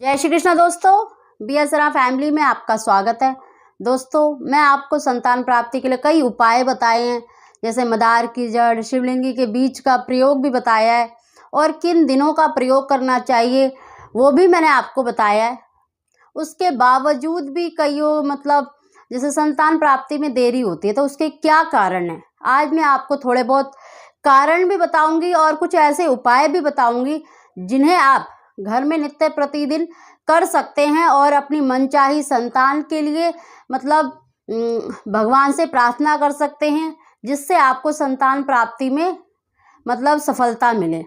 जय श्री कृष्ण दोस्तों, BSRA family में आपका स्वागत है। दोस्तों, मैं आपको संतान प्राप्ति के लिए कई उपाय बताए हैं, जैसे मदार की जड़, शिवलिंगी के बीज का प्रयोग भी बताया है और किन दिनों का प्रयोग करना चाहिए वो भी मैंने आपको बताया है। उसके बावजूद भी कईयों जैसे संतान प्राप्ति में देरी होती है, तो उसके क्या कारण हैं। आज मैं आपको थोड़े बहुत कारण भी बताऊंगी और कुछ ऐसे उपाय भी बताऊंगी जिन्हें आप घर में नित्य प्रतिदिन कर सकते हैं और अपनी मनचाही संतान के लिए भगवान से प्रार्थना कर सकते हैं, जिससे आपको संतान प्राप्ति में सफलता मिले।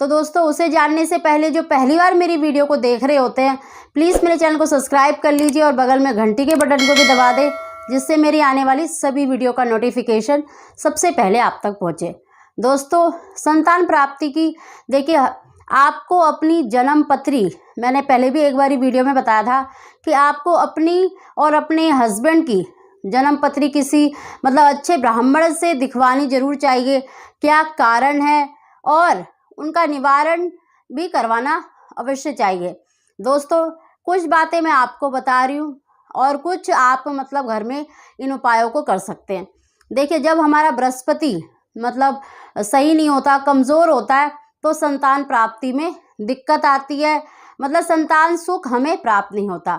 तो दोस्तों, उसे जानने से पहले जो पहली बार मेरी वीडियो को देख रहे होते हैं, प्लीज़ मेरे चैनल को सब्सक्राइब कर लीजिए और बगल में घंटी के बटन को भी दबा दें, जिससे मेरी आने वाली सभी वीडियो का नोटिफिकेशन सबसे पहले आप तक पहुँचे। दोस्तों, संतान प्राप्ति की देखिए, आपको अपनी जन्म पत्री, मैंने पहले भी एक बारी वीडियो में बताया था कि आपको अपनी और अपने हस्बैंड की जन्म पत्री किसी अच्छे ब्राह्मण से दिखवानी जरूर चाहिए। क्या कारण है और उनका निवारण भी करवाना अवश्य चाहिए। दोस्तों, कुछ बातें मैं आपको बता रही हूँ और कुछ आप घर में इन उपायों को कर सकते हैं। देखिए, जब हमारा बृहस्पति सही नहीं होता, कमज़ोर होता है, तो संतान प्राप्ति में दिक्कत आती है, संतान सुख हमें प्राप्त नहीं होता।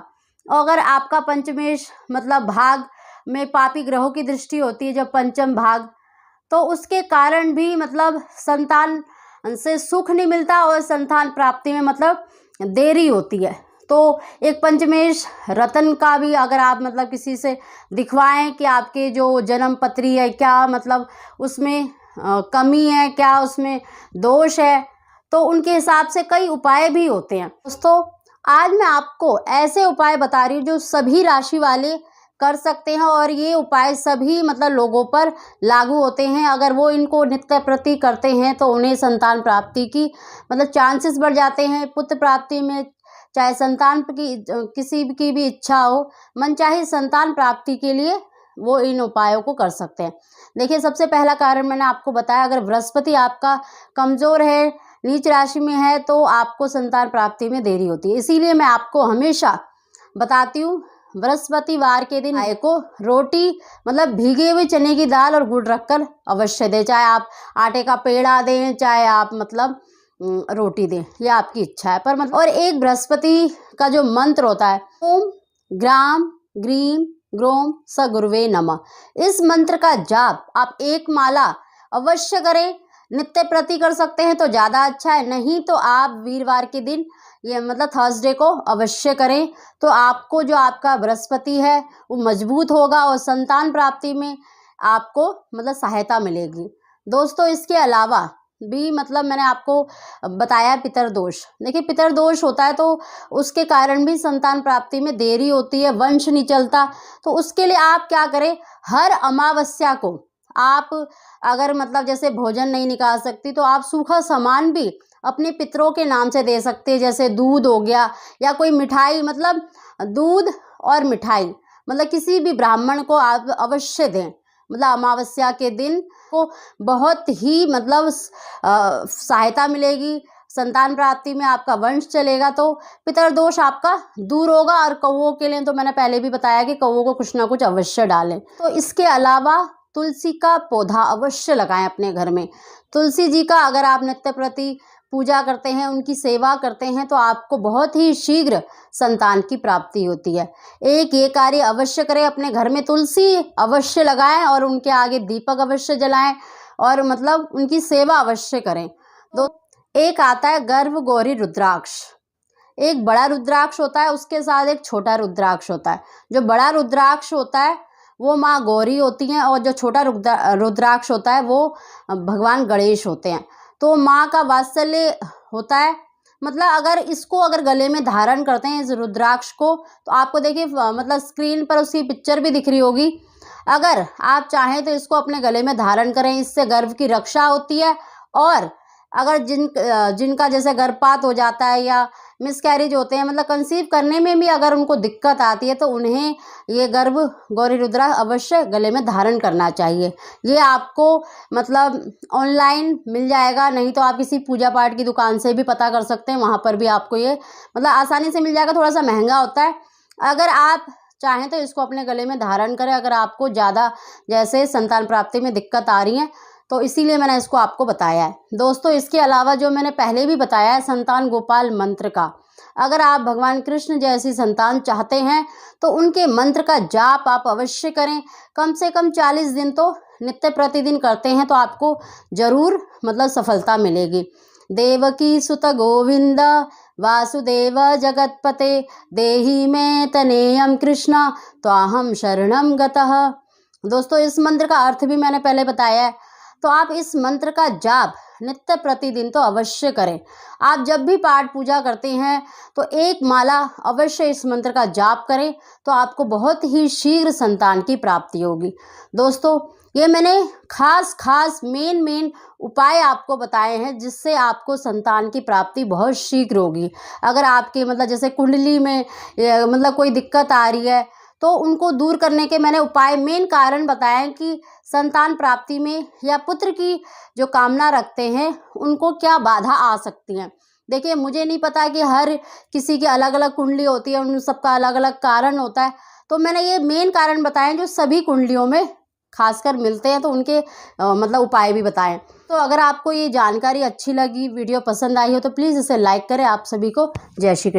और अगर आपका पंचमेश भाग में पापी ग्रहों की दृष्टि होती है, जब पंचम भाग, तो उसके कारण भी संतान से सुख नहीं मिलता और संतान प्राप्ति में देरी होती है। तो एक पंचमेश रतन का भी अगर आप किसी से दिखवाएं कि आपके जो जन्म पत्री है, क्या उसमें कमी है, क्या उसमें दोष है, तो उनके हिसाब से कई उपाय भी होते हैं। दोस्तों, आज मैं आपको ऐसे उपाय बता रही हूँ जो सभी राशि वाले कर सकते हैं और ये उपाय सभी लोगों पर लागू होते हैं। अगर वो इनको नित्य प्रति करते हैं तो उन्हें संतान प्राप्ति की चांसेस बढ़ जाते हैं। पुत्र प्राप्ति में, चाहे संतान की किसी की भी इच्छा हो, मनचाही संतान प्राप्ति के लिए वो इन उपायों को कर सकते हैं। देखिए, सबसे पहला कारण मैंने आपको बताया, अगर बृहस्पति आपका कमज़ोर है, नीच राशि में है, तो आपको संतान प्राप्ति में देरी होती है। इसीलिए मैं आपको हमेशा बताती हूँ, बृहस्पतिवार के दिन गाय को रोटी भीगे हुए चने की दाल और गुड़ रखकर अवश्य दें। चाहे आप आटे का पेड़ा दें, चाहे आप रोटी दें, यह आपकी इच्छा है। पर और एक बृहस्पति का जो मंत्र होता है, ओम ग्राम ग्रीम ग्रोम स गुरुवे नमः, इस मंत्र का जाप आप एक माला अवश्य करें। नित्य प्रति कर सकते हैं तो ज़्यादा अच्छा है, नहीं तो आप वीरवार के दिन ये थर्सडे को अवश्य करें। तो आपको जो आपका बृहस्पति है वो मजबूत होगा और संतान प्राप्ति में आपको सहायता मिलेगी। दोस्तों, इसके अलावा भी मैंने आपको बताया पितरदोष। देखिए, पितरदोष होता है तो उसके कारण भी संतान प्राप्ति में देरी होती है, वंश नहीं चलता। तो उसके लिए आप क्या करें, हर अमावस्या को आप अगर जैसे भोजन नहीं निकाल सकती तो आप सूखा सामान भी अपने पितरों के नाम से दे सकते हैं, जैसे दूध हो गया या कोई मिठाई, दूध और मिठाई किसी भी ब्राह्मण को आप अवश्य दें। अमावस्या के दिन को बहुत ही सहायता मिलेगी, संतान प्राप्ति में आपका वंश चलेगा, तो पितरदोष आपका दूर होगा। और कौवों के लिए तो मैंने पहले भी बताया कि कौवों को कुछ ना कुछ अवश्य डालें। तो इसके अलावा तुलसी का पौधा अवश्य लगाएं अपने घर में। तुलसी जी का अगर आप नित्य प्रति पूजा करते हैं, उनकी सेवा करते हैं, तो आपको बहुत ही शीघ्र संतान की प्राप्ति होती है। एक ये कार्य अवश्य करें, अपने घर में तुलसी अवश्य लगाएं और उनके आगे दीपक अवश्य जलाएं और उनकी सेवा अवश्य करें। एक आता है गर्भ गौरी रुद्राक्ष। एक बड़ा रुद्राक्ष होता है, उसके साथ एक छोटा रुद्राक्ष होता है। जो बड़ा रुद्राक्ष होता है वो माँ गौरी होती हैं और जो छोटा रुद्राक्ष होता है वो भगवान गणेश होते हैं। तो माँ का वात्सल्य होता है। अगर इसको गले में धारण करते हैं, इस रुद्राक्ष को, तो आपको देखिए स्क्रीन पर उसकी पिक्चर भी दिख रही होगी। अगर आप चाहें तो इसको अपने गले में धारण करें, इससे गर्भ की रक्षा होती है। और अगर जिनका जैसे गर्भपात हो जाता है या मिसकैरेज होते हैं, मतलब कंसीव करने में भी अगर उनको दिक्कत आती है तो उन्हें ये गर्भ गौरी रुद्राक्ष अवश्य गले में धारण करना चाहिए। ये आपको मतलब ऑनलाइन मिल जाएगा, नहीं तो आप किसी पूजा पाठ की दुकान से भी पता कर सकते हैं, वहाँ पर भी आपको ये मतलब आसानी से मिल जाएगा। थोड़ा सा महंगा होता है। अगर आप चाहें तो इसको अपने गले में धारण करें, अगर आपको ज़्यादा जैसे संतान प्राप्ति में दिक्कत आ रही है तो इसीलिए मैंने इसको आपको बताया है। दोस्तों इसके अलावा जो मैंने पहले भी बताया है संतान गोपाल मंत्र का, अगर आप भगवान कृष्ण जैसी संतान चाहते हैं तो उनके मंत्र का जाप आप अवश्य करें। कम से कम 40 दिन तो नित्य प्रतिदिन करते हैं तो आपको ज़रूर मतलब सफलता मिलेगी। देवकी सुत गोविंद वासुदेव जगतपते देहि में तनेयम कृष्ण त्वाहम शरणम गतः। दोस्तों इस मंत्र का अर्थ भी मैंने पहले बताया है, तो आप इस मंत्र का जाप नित्य प्रतिदिन तो अवश्य करें। आप जब भी पाठ पूजा करते हैं तो एक माला अवश्य इस मंत्र का जाप करें, तो आपको बहुत ही शीघ्र संतान की प्राप्ति होगी। दोस्तों ये मैंने खास मेन उपाय आपको बताए हैं जिससे आपको संतान की प्राप्ति बहुत शीघ्र होगी। अगर आपके मतलब जैसे कुंडली में मतलब कोई दिक्कत आ रही है तो उनको दूर करने के मैंने उपाय मेन कारण बताए हैं कि संतान प्राप्ति में या पुत्र की जो कामना रखते हैं उनको क्या बाधा आ सकती हैं। देखिए मुझे नहीं पता कि हर किसी की अलग अलग कुंडली होती है, उन सबका अलग अलग कारण होता है, तो मैंने ये मेन कारण बताए जो सभी कुंडलियों में खासकर मिलते हैं, तो उनके मतलब उपाय भी बताएं। तो अगर आपको ये जानकारी अच्छी लगी, वीडियो पसंद आई हो तो प्लीज़ इसे लाइक करें। आप सभी को जय श्री कृष्ण।